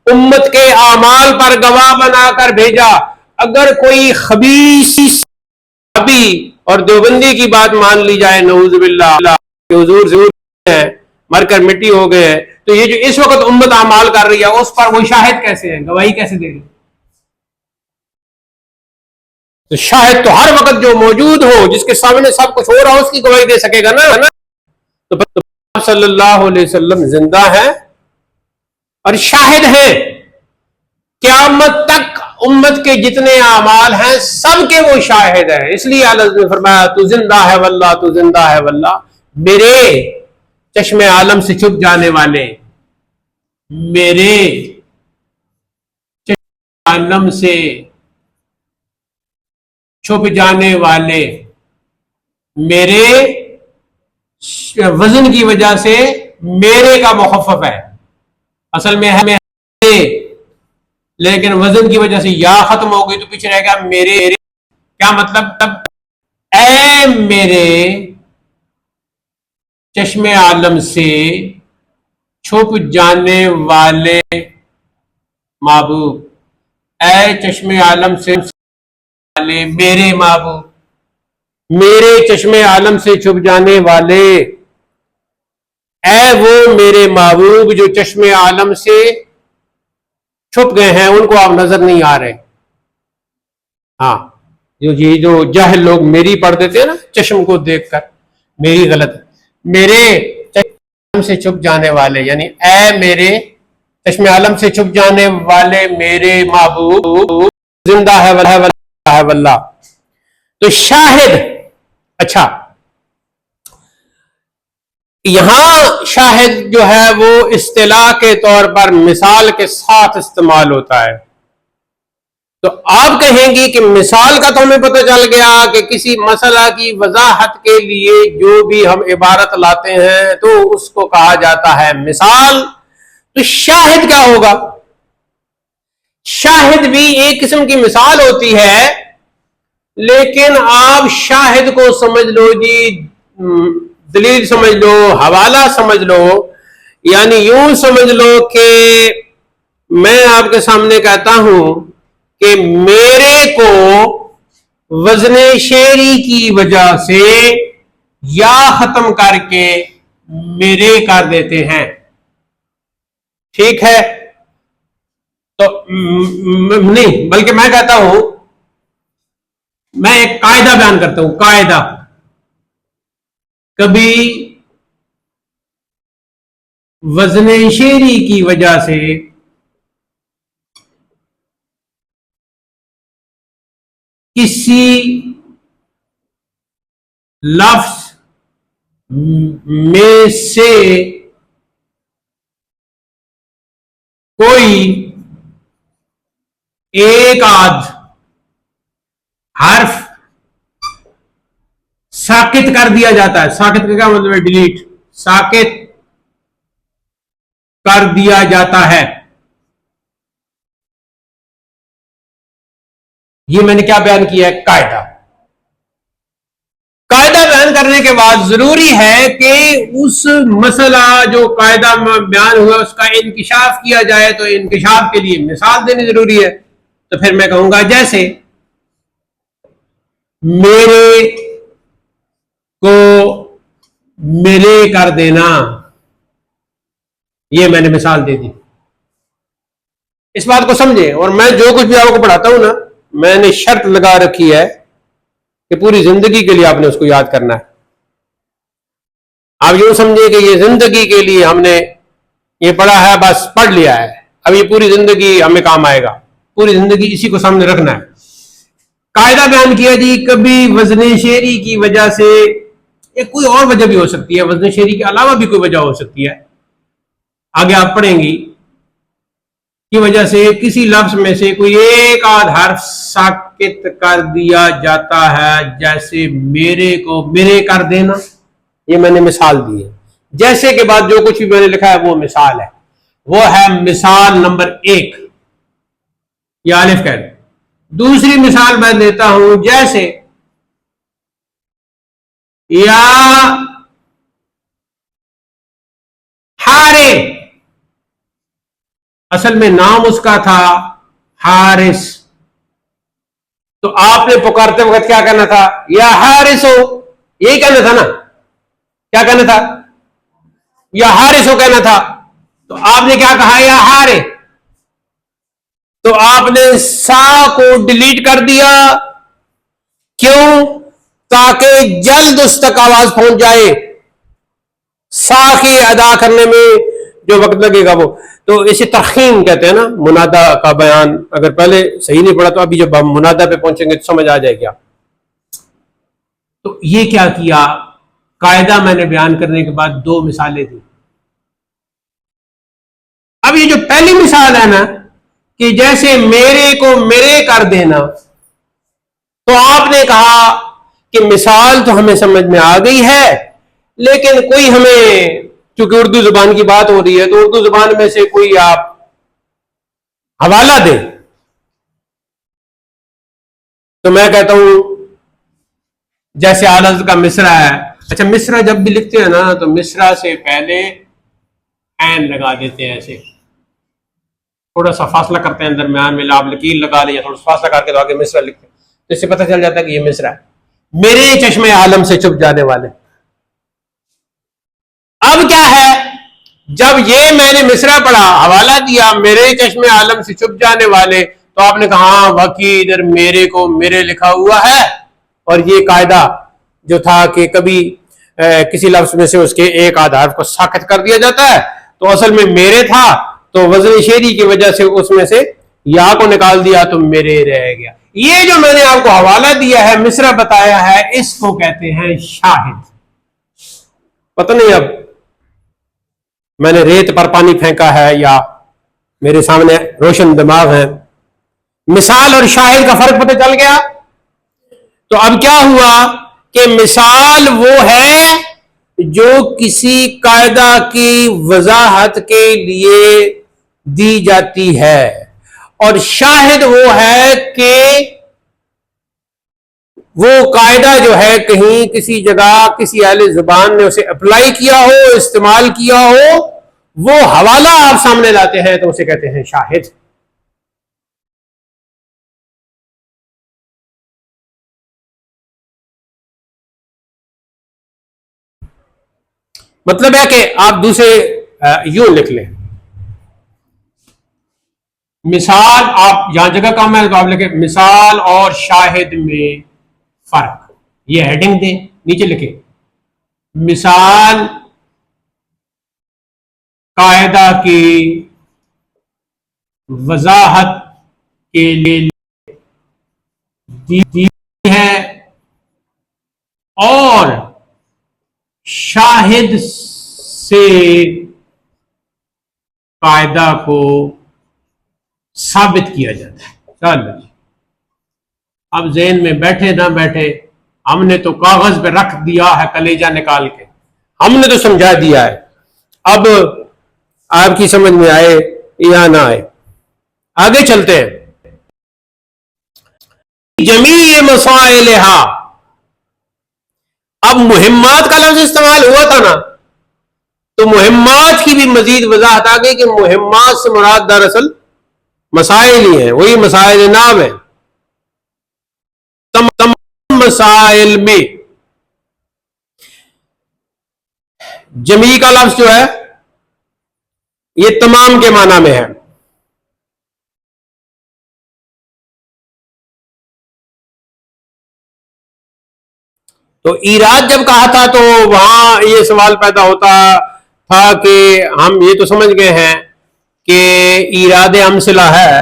امت کے اعمال پر گواہ بنا کر بھیجا۔ اگر کوئی خبیث اور دیوبندی کی بات مان لی جائے، نعوذ باللہ، کہ حضور ضرور ہے، مر کر مٹی ہو گئے ہیں، تو یہ جو اس وقت امت اعمال کر رہی ہے اس پر وہ شاہد کیسے ہیں، گواہی کیسے دے رہی؟ تو شاہد تو ہر وقت جو موجود ہو، جس کے سامنے سب کچھ ہو رہا ہو، اس کی گواہی دے سکے گا نا۔ تو آپ صلی اللہ علیہ وسلم زندہ ہیں اور شاہد ہیں، قیامت تک امت کے جتنے اعمال ہیں سب کے وہ شاہد ہیں۔ اس لیے اللہ نے فرمایا تو زندہ ہے واللہ، تو زندہ ہے واللہ، میرے چشم عالم سے چھپ جانے والے، میرے چشم عالم سے چھپ جانے والے، میرے وزن کی وجہ سے میرے کا مخفف ہے، اصل میں ہے لیکن وزن کی وجہ سے یا ختم ہو گئی تو پیچھے رہ گیا میرے. کیا مطلب؟ تب اے میرے چشم عالم سے چھپ جانے والے محبوب، اے چشم عالم سے والے میرے محبوب، میرے چشم عالم سے چھپ جانے والے، اے وہ میرے محبوب جو چشم عالم سے چھپ گئے ہیں، ان کو آپ نظر نہیں آ رہے. ہاں جو جاہل لوگ میری پڑھ دیتے ہیں نا چشم کو دیکھ کر، میری غلط، میرے چشم سے چھپ جانے والے، یعنی اے میرے چشم عالم سے چھپ جانے والے میرے محبوب زندہ ہے واللہ. تو شاہد، اچھا یہاں شاہد جو ہے وہ اصطلاح کے طور پر مثال کے ساتھ استعمال ہوتا ہے. تو آپ کہیں گی کہ مثال کا تو ہمیں پتہ چل گیا کہ کسی مسئلہ کی وضاحت کے لیے جو بھی ہم عبارت لاتے ہیں تو اس کو کہا جاتا ہے مثال. تو شاہد کیا ہوگا؟ شاہد بھی ایک قسم کی مثال ہوتی ہے، لیکن آپ شاہد کو سمجھ لو جی دلیل سمجھ لو، حوالہ سمجھ لو، یعنی یوں سمجھ لو کہ میں آپ کے سامنے کہتا ہوں کہ میرے کو وزن شعری کی وجہ سے یا ختم کر کے میرے کر دیتے ہیں، ٹھیک ہے؟ تو نہیں، بلکہ میں کہتا ہوں، میں ایک قاعدہ بیان کرتا ہوں، قاعدہ کبھی وزن شعری کی وجہ سے کسی لفظ میں سے کوئی ایک آدھ حرف ساکت کر دیا جاتا ہے. ساکت کا کیا مطلب ہے؟ ڈیلیٹ. ساکت کر دیا جاتا ہے. یہ میں نے کیا بیان کیا ہے؟ قاعدہ. قاعدہ بیان کرنے کے بعد ضروری ہے کہ اس مسئلہ جو قاعدہ میں بیان ہوا اس کا انکشاف کیا جائے. تو انکشاف کے لیے مثال دینی ضروری ہے. تو پھر میں کہوں گا جیسے میرے کو میرے کر دینا، یہ میں نے مثال دے دی. اس بات کو سمجھیں، اور میں جو کچھ بھی آپ کو پڑھاتا ہوں نا، میں نے شرط لگا رکھی ہے کہ پوری زندگی کے لیے آپ نے اس کو یاد کرنا ہے. آپ یوں سمجھیں کہ یہ زندگی کے لیے ہم نے یہ پڑھا ہے، بس پڑھ لیا ہے، اب یہ پوری زندگی ہمیں کام آئے گا، پوری زندگی اسی کو سامنے رکھنا ہے. قاعدہ بیان کیا جی کبھی وزن شعری کی وجہ سے، ایک کوئی اور وجہ بھی ہو سکتی ہے، وزن شعری کے علاوہ بھی کوئی وجہ ہو سکتی ہے، آگے آپ پڑھیں گی، کی وجہ سے کسی لفظ میں سے کوئی ایک آدھ حرف ساکت کر دیا جاتا ہے، جیسے میرے کو میرے کر دینا. یہ میں نے مثال دی ہے. جیسے کے بعد جو کچھ بھی میں نے لکھا ہے وہ مثال ہے. وہ ہے مثال نمبر 1، یا الف کہہ دیں. دوسری مثال میں دیتا ہوں، جیسے یا ہارے، اصل میں نام اس کا تھا حارث، تو آپ نے پکارتے وقت کیا کہنا تھا؟ یا حارث ہو، یہی کہنا تھا نا. کیا کہنا تھا؟ یا حارث ہو کہنا تھا. تو آپ نے کیا کہا؟ یا ہارے. تو آپ نے سا کو ڈیلیٹ کر دیا. کیوں؟ تاکہ جلد اس تک آواز پہنچ جائے. سا کی ادا کرنے میں جو وقت لگے گا وہ، تو اسے ترخیم کہتے ہیں نا، منادا کا بیان. اگر پہلے صحیح نہیں پڑھا تو ابھی جب ہم منادا پہ پہنچیں گے تو سمجھ آ جائے گا. تو یہ کیا کیا؟ قاعدہ میں نے بیان کرنے کے بعد 2 مثالیں دی. اب یہ جو پہلی مثال ہے نا کہ جیسے میرے کو میرے کر دینا، تو آپ نے کہا کہ مثال تو ہمیں سمجھ میں آ گئی ہے، لیکن کوئی ہمیں، چونکہ اردو زبان کی بات ہو رہی ہے تو اردو زبان میں سے کوئی آپ حوالہ دے. تو میں کہتا ہوں جیسے اعلی حضرت کا مصرع ہے. اچھا مصرع جب بھی لکھتے ہیں نا تو مصرع سے پہلے عین لگا دیتے ہیں، ایسے تھوڑا سا فاصلہ کرتے ہیں درمیان میں، آپ لکیر لگا لیں یا تھوڑا سا فاصلہ کر کے تو آگے مصرع لکھتے ہیں، تو اس سے پتہ چل جاتا ہے کہ یہ مصرع ہے. میرے چشم عالم سے چھپ جانے والے. اب کیا ہے، جب یہ میں نے مصرع پڑھا، حوالہ دیا میرے چشم عالم سے چھپ جانے والے، تو آپ نے کہا ہاں واقعی ادھر میرے کو میرے لکھا ہوا ہے. اور یہ قاعدہ جو تھا کہ کبھی کسی لفظ میں سے اس کے ایک آدھ حرف کو ساکت کر دیا جاتا ہے، تو اصل میں میرے تھا، تو وزن شعری کی وجہ سے اس میں سے یا کو نکال دیا تو میرے رہ گیا. یہ جو میں نے آپ کو حوالہ دیا ہے، مصرع بتایا ہے، اس کو کہتے ہیں شاہد. پتہ نہیں اب میں نے ریت پر پانی پھینکا ہے یا میرے سامنے روشن دماغ ہے. مثال اور شاہد کا فرق پتہ چل گیا. تو اب کیا ہوا کہ مثال وہ ہے جو کسی قاعدہ کی وضاحت کے لیے دی جاتی ہے، اور شاہد وہ ہے کہ وہ قاعدہ جو ہے کہیں کسی جگہ کسی اہل زبان نے اسے اپلائی کیا ہو، استعمال کیا ہو، وہ حوالہ آپ سامنے لاتے ہیں تو اسے کہتے ہیں شاہد. مطلب ہے کہ آپ دوسرے یوں لکھ لیں، مثال، آپ جہاں جگہ کم ہے تو آپ لکھیں مثال اور شاہد میں فرق، یہ ہیڈنگ دیں، نیچے لکھیں مثال قاعدہ کی وضاحت کے لیے دی ہے، اور شاہد سے قاعدہ کو ثابت کیا جاتا ہے. چلو اب ذہن میں بیٹھے نہ بیٹھے، ہم نے تو کاغذ پہ رکھ دیا ہے کلیجہ نکال کے، ہم نے تو سمجھا دیا ہے. اب آپ کی سمجھ میں آئے یا نہ آئے، آگے چلتے ہیں. جمیع مسائلہا، اب مہمات کا لفظ استعمال ہوا تھا نا، تو مہمات کی بھی مزید وضاحت آ گئی کہ مہمات سے مراد دراصل مسائل ہی ہیں، وہی مسائل نام ہے. تمام مسائل میں جمیع کا لفظ جو ہے یہ تمام کے معنی میں ہے. تو ایراد جب کہا تھا تو وہاں یہ سوال پیدا ہوتا تھا کہ ہم یہ تو سمجھ گئے ہیں کہ ایراد امثلہ ہے،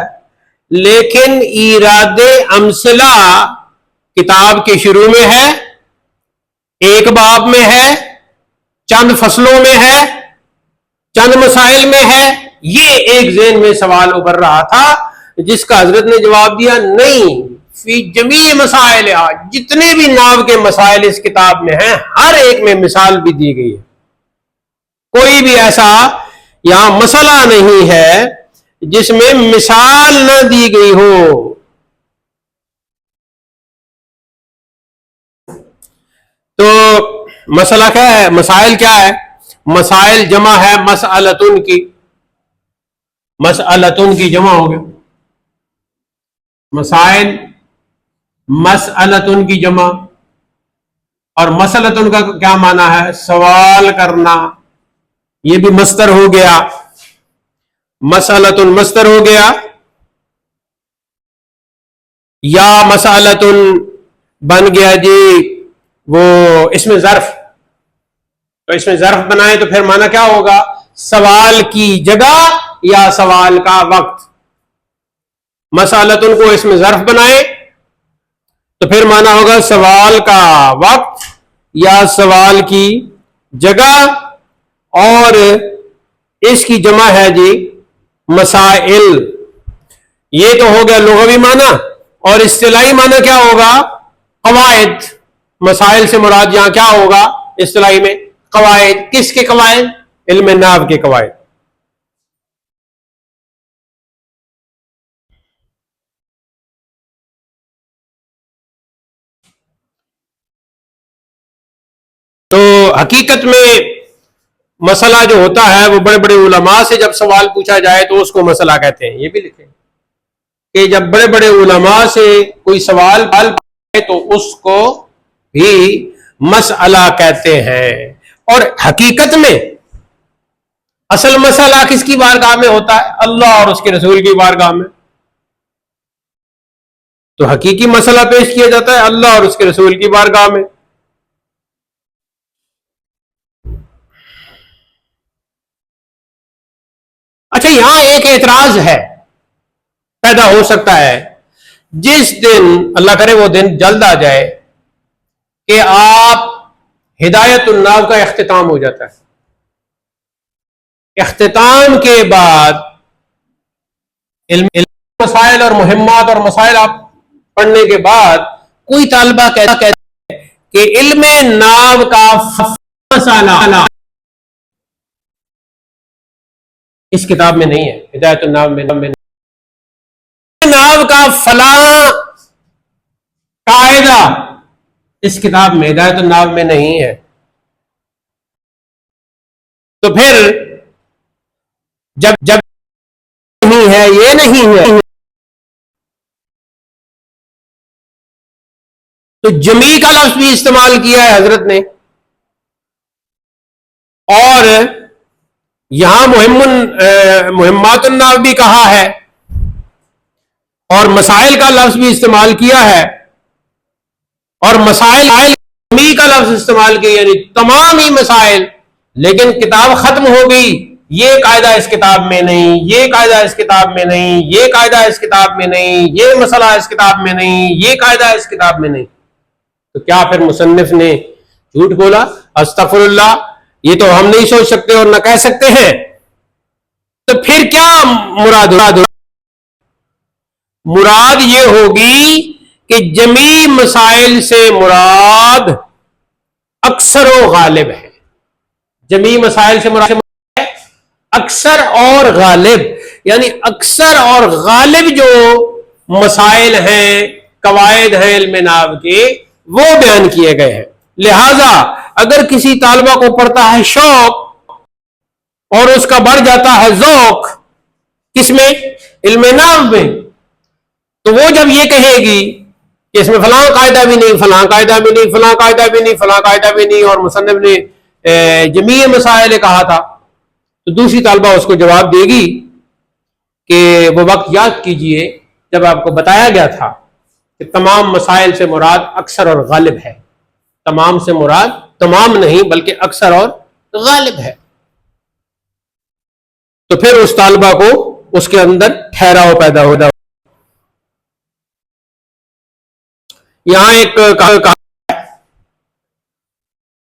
لیکن ایراد امثلہ کتاب کے شروع میں ہے، ایک باب میں ہے، چند فصلوں میں ہے، چند مسائل میں ہے. یہ ایک ذہن میں سوال ابھر رہا تھا جس کا حضرت نے جواب دیا نہیں، فی جمیع مسائل، جتنے بھی ناو کے مسائل اس کتاب میں ہیں ہر ایک میں مثال بھی دی گئی ہے. کوئی بھی ایسا یہاں مسئلہ نہیں ہے جس میں مثال نہ دی گئی ہو. تو مسئلہ کیا ہے، مسائل کیا ہے؟ مسائل جمع ہے مسئلتن کی، مسئلتن کی جمع ہو گیا. مسائل مسئلتن کی جمع، اور مسئلتن کا کیا معنی ہے؟ سوال کرنا. یہ بھی مصدر ہو گیا، مسئلتن مصدر ہو گیا، یا مسئلتن بن گیا جی وہ اس میں ظرف. تو اس میں ظرف بنائے تو پھر معنی کیا ہوگا؟ سوال کی جگہ یا سوال کا وقت. مسئلتن کو اس میں ظرف بنائے تو پھر معنی ہوگا سوال کا وقت یا سوال کی جگہ، اور اس کی جمع ہے جی مسائل. یہ تو ہو گیا لغوی معنی، اور اصطلاحی معنی کیا ہوگا؟ قواعد. مسائل سے مراد یہاں کیا ہوگا اصطلاحی میں؟ قواعد. کس کے قواعد؟ علم نحو کے قواعد. تو حقیقت میں مسئلہ جو ہوتا ہے وہ بڑے بڑے علماء سے جب سوال پوچھا جائے تو اس کو مسئلہ کہتے ہیں. یہ بھی لکھیں کہ جب بڑے بڑے علماء سے کوئی سوال پوچھے تو اس کو بھی مسئلہ کہتے ہیں. اور حقیقت میں اصل مسئلہ کس کی بارگاہ میں ہوتا ہے؟ اللہ اور اس کے رسول کی بارگاہ میں. تو حقیقی مسئلہ پیش کیا جاتا ہے اللہ اور اس کے رسول کی بارگاہ میں. اچھا، یہاں ایک اعتراض ہے پیدا ہو سکتا ہے، جس دن اللہ کرے وہ دن جلد آ جائے کہ آپ ہدایت الناو کا اختتام ہو جاتا ہے، اختتام کے بعد علم مسائل اور مہمات اور مسائل آپ پڑھنے کے بعد کوئی طالبہ کہتا ہے کہ علم ناو کا مسئلہ اس کتاب میں نہیں ہے، ہدایت الناو میں نہیں. ناو کا فلاں قاعدہ اس کتاب میں ہدایت الناو میں نہیں ہے. تو پھر جب نہیں ہے، یہ نہیں ہے، تو جمی کا لفظ بھی استعمال کیا ہے حضرت نے، اور یہاں مہمات الناو بھی کہا ہے، اور مسائل کا لفظ بھی استعمال کیا ہے، اور مسائل جمی کا لفظ استعمال کیا، یعنی تمام ہی مسائل. لیکن کتاب ختم ہو گئی، یہ قاعدہ اس کتاب میں نہیں، یہ قاعدہ اس کتاب میں نہیں، یہ قاعدہ اس کتاب میں نہیں، یہ مسئلہ اس کتاب میں نہیں، یہ قاعدہ اس کتاب میں نہیں. تو کیا پھر مصنف نے جھوٹ بولا؟ استغفر اللہ، یہ تو ہم نہیں سوچ سکتے اور نہ کہہ سکتے ہیں. تو پھر کیا مراد یہ ہوگی کہ جمی مسائل سے مراد اکثر و غالب ہے. جمی مسائل سے مراد اکثر اور غالب، یعنی اکثر اور غالب جو مسائل ہیں، قواعد ہیں علم ناو کے، وہ بیان کیے گئے ہیں. لہذا اگر کسی طالبہ کو پڑھتا ہے شوق اور اس کا بڑھ جاتا ہے ذوق کس میں؟ علم ناو میں، تو وہ جب یہ کہے گی کہ اس میں فلاں قاعدہ بھی نہیں، فلاں قاعدہ بھی نہیں، فلاں قاعدہ بھی نہیں، فلاں قاعدہ بھی نہیں، اور مصنف نے جمیع مسائل کہا تھا، تو دوسری طالبہ اس کو جواب دے گی کہ وہ وقت یاد کیجئے جب آپ کو بتایا گیا تھا کہ تمام مسائل سے مراد اکثر اور غالب ہے. تمام سے مراد تمام نہیں بلکہ اکثر اور غالب ہے. تو پھر اس طالبہ کو اس کے اندر ٹھہراؤ پیدا ہوتا. یہاں ایک کہا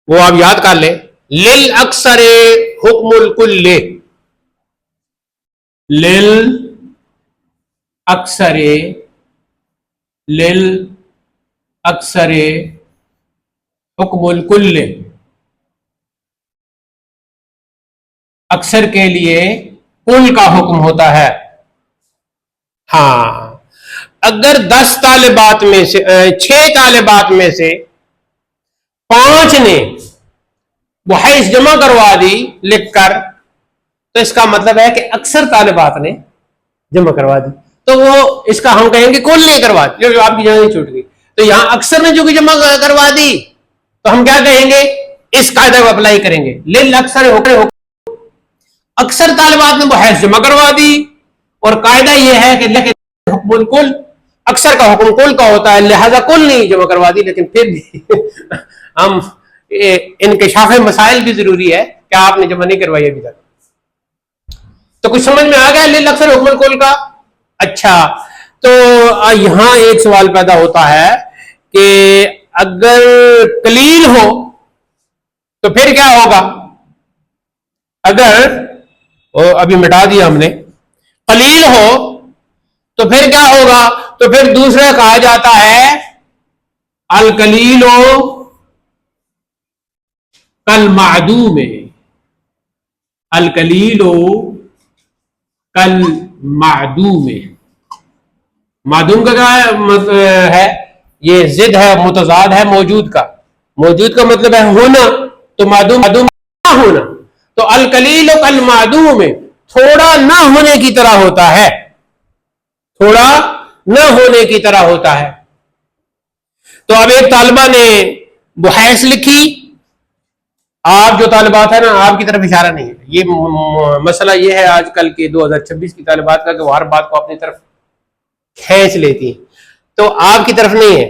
وہ آپ یاد کر لیں، لِلْأَكْثَرِ حُکْمُ الْكُلِّ، لِلْأَكْثَرِ حُکْمُ الْكُلِّ، اکثر کے لیے کل کا حکم ہوتا ہے. ہاں، اگر 10 طالبات میں سے 6 طالبات میں سے 5 نے وہ حیث جمع کروا دی لکھ کر، تو اس کا مطلب ہے کہ اکثر طالبات نے جمع کروا دی، تو وہ اس کا ہم کہیں گے کل نہیں کروا دی، جو آپ کی جگہ نہیں چھوٹ گئی. تو یہاں اکثر نے جو کہ جمع کروا دی تو ہم کیا کہیں گے؟ اس قاعدے کو اپلائی کریں گے. لِلْأَكْثَرِ اکثر طالبات نے وہ حیث جمع کروا دی، اور قاعدہ یہ ہے کہ حکم الکل، اکثر کا حکم کل کا ہوتا ہے، لہذا کل نہیں جمع کروا دی. لیکن پھر بھی ہم انکشاف مسائل بھی ضروری ہے کہ آپ نے جمع نہیں کروائی ابھی تک. تو کچھ سمجھ میں آ گیا لِلْأَكْثَرِ حکم الکل کا؟ اچھا، تو یہاں ایک سوال پیدا ہوتا ہے کہ اگر قلیل ہو تو پھر کیا ہوگا؟ اگر ابھی مٹا دیا ہم نے، قلیل ہو تو پھر کیا ہوگا؟ تو پھر دوسرا کہا جاتا ہے القلیل کالمعدوم، القلیل کالمعدوم. معدوم کا کیا ہے؟ یہ ضد ہے، متضاد ہے موجود کا. موجود کا مطلب ہے ہونا، تو معدوم نہ ہونا، تو القلیل کالمعدوم میں تھوڑا نہ ہونے کی طرح ہوتا ہے، تھوڑا نہ ہونے کی طرح ہوتا ہے۔ تو اب ایک طالبہ نے بحیث لکھی، آپ جو طالبات ہیں نا، آپ کی طرف اشارہ نہیں ہے، یہ مسئلہ یہ ہے آج کل کے 2026 کی طالبات کا کہ وہ ہر بات کو اپنی طرف کھینچ لیتی ہیں، تو آپ کی طرف نہیں ہے۔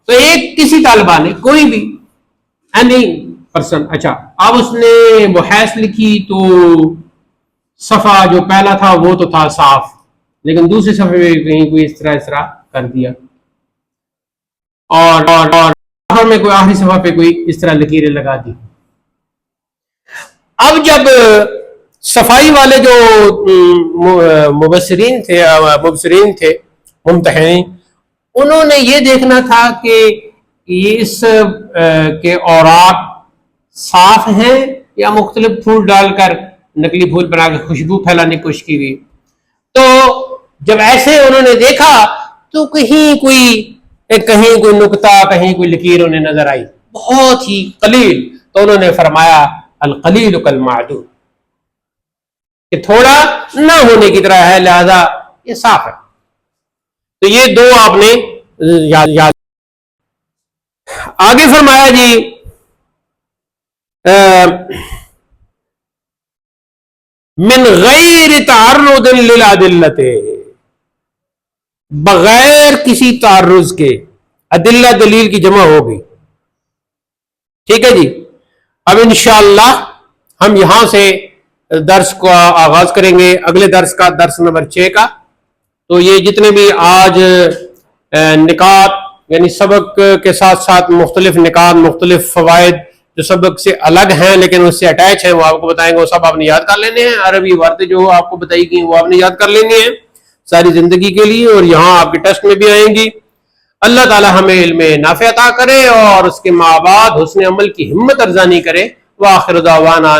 تو ایک کسی طالبہ نے، کوئی بھی اینی پرسن، اچھا اب اس نے بحیث لکھی تو صفحہ جو پہلا تھا وہ تو تھا صاف، لیکن دوسرے صفحے میں کہیں کوئی اس طرح کر دیا، اور آخر میں کوئی آخری صفحہ پہ کوئی اس طرح لکیریں لگا دی۔ اب جب صفائی والے جو مبصرین تھے ممتحنین، انہوں نے یہ دیکھنا تھا کہ یہ اس کے اوراق صاف ہیں یا مختلف پھول ڈال کر نقلی پھول بنا کے خوشبو پھیلانے کی کوشش کی گئی۔ تو جب ایسے انہوں نے دیکھا تو کہیں کوئی نقطہ، کہیں کوئی لکیر انہیں نظر آئی، بہت ہی قلیل، تو انہوں نے فرمایا القلیل کالمعدوم، کہ تھوڑا نہ ہونے کی طرح ہے، لہذا یہ صاف ہے۔ تو یہ دو آپ نے یاد۔ آگے فرمایا جی من غیر تعرض للادلۃ، بغیر کسی تعرض کے، ادلہ دلیل کی جمع ہوگی، ٹھیک ہے جی۔ اب انشاءاللہ ہم یہاں سے درس کو آغاز کریں گے، اگلے درس کا، درس نمبر 6 کا۔ تو یہ جتنے بھی آج نکات، یعنی سبق کے ساتھ ساتھ مختلف نکات، مختلف فوائد جو سبق سے الگ ہیں لیکن اس سے اٹیچ ہیں، وہ آپ کو بتائیں گے، وہ سب آپ نے یاد کر لینے ہیں۔ عربی عبارتیں جو آپ کو بتائی گئی وہ آپ نے یاد کر لینی ہیں ساری زندگی کے لیے، اور یہاں آپ کے ٹیسٹ میں بھی آئیں گی۔ اللہ تعالی ہمیں علم نافع عطا کرے اور اس کے ماں بعد حسن عمل کی ہمت ارزانی کرے۔ وآخر دعوانا